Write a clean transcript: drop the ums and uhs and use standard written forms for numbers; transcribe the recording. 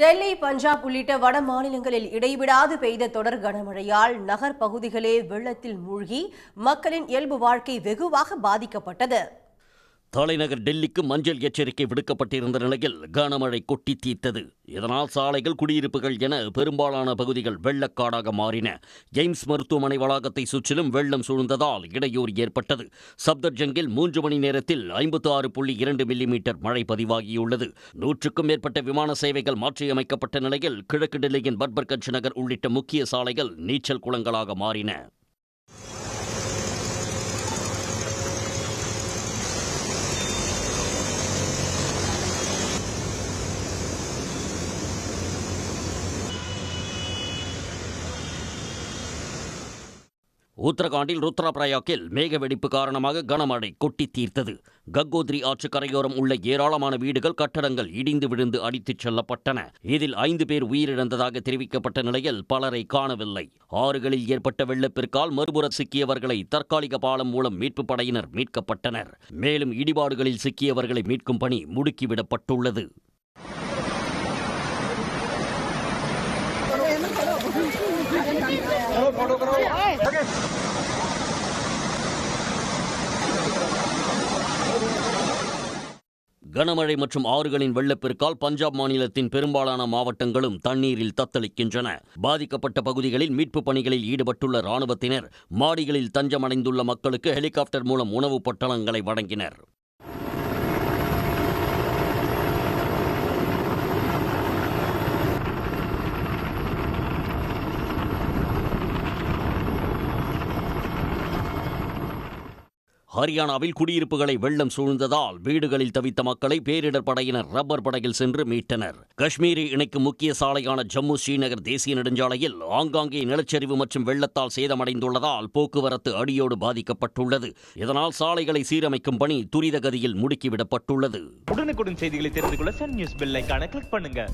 டெல்லி, பஞ்சாப் உள்ளிட்ட வட மாநிலங்களில் இடைவிடாது பெய்த தொடர் கனமழையால் நகர் பகுதிகளே வெள்ளத்தில் மூழ்கி மக்களின் இயல்பு வாழ்க்கை வெகுவாக பாதிக்கப்பட்டது. தலைநகர் டெல்லிக்கு மஞ்சள் எச்சரிக்கை விடுக்கப்பட்டிருந்த நிலையில் கனமழை கொட்டி தீர்த்தது. இதனால் சாலைகள், குடியிருப்புகள் என பெரும்பாலான பகுதிகள் வெள்ளக்காடாக மாறின. எய்ம்ஸ் மருத்துவமனை வளாகத்தை சுற்றிலும் வெள்ளம் சூழ்ந்ததால் இடையூறு ஏற்பட்டது. சப்தர்ஜங்கில் 3 மணி நேரத்தில் 56.2 மில்லிமீட்டர் மழை பதிவாகியுள்ளது. 100க்கும் மேற்பட்ட விமான சேவைகள் மாற்றியமைக்கப்பட்ட நிலையில் கிழக்கு டெல்லியின் பர்பர்கஞ்ச் நகர் உள்ளிட்ட முக்கிய சாலைகள் நீச்சல் குளங்களாக மாறின. உத்தரகாண்டில் ருத்ரபிரயாக்கில் மேக வெடிப்பு காரணமாக கனமழை கொட்டி தீர்த்தது. கங்கோத்ரி ஆற்று கரையோரம் உள்ள ஏராளமான வீடுகள், கட்டடங்கள் இடிந்து விழுந்து அடித்துச் செல்லப்பட்டன. இதில் 5 பேர் உயிரிழந்ததாக தெரிவிக்கப்பட்ட நிலையில் பலரை காணவில்லை. ஆறுகளில் ஏற்பட்ட வெள்ளப்பெருக்கால் மறுபுற சிக்கியவர்களை தற்காலிக பாலம் மூலம் மீட்புப் படையினர் மீட்கப்பட்டனர். மேலும் இடிபாடுகளில் சிக்கியவர்களை மீட்கும் பணி முடுக்கிவிடப்பட்டுள்ளது. கனமழை மற்றும் ஆறுகளின் வெள்ளப்பெருக்கால் பஞ்சாப் மாநிலத்தின் பெரும்பாலான மாவட்டங்களும் தண்ணீரில் தத்தளிக்கின்றன. பாதிக்கப்பட்ட பகுதிகளில் மீட்புப் பணிகளில் ஈடுபட்டுள்ள ராணுவத்தினர் மாடிகளில் தஞ்சமடைந்துள்ள மக்களுக்கு ஹெலிகாப்டர் மூலம் உணவுப் பொட்டலங்களை வழங்கினர். ஹரியானாவில் குடியிருப்புகளை வெள்ளம் சூழ்ந்ததால் வீடுகளில் தவித்த மக்களை பேரிடர் படையினர் ரப்பர் படகில் சென்று மீட்டனர். காஷ்மீரை இணைக்கும் முக்கிய சாலையான ஜம்மு ஸ்ரீநகர் தேசிய நெடுஞ்சாலையில் ஆங்காங்கே நிலச்சரிவு மற்றும் வெள்ளத்தால் சேதமடைந்துள்ளதால் போக்குவரத்து அடியோடு பாதிக்கப்பட்டுள்ளது. இதனால் சாலைகளை சீரமைக்கும் பணி துரித கதியில் முடுக்கிவிடப்பட்டுள்ளது. உடனுக்குடன் செய்திகளை தெரிந்து கொள்ள சன் நியூஸ் பெல் ஐகானை கிளிக் பண்ணுங்க.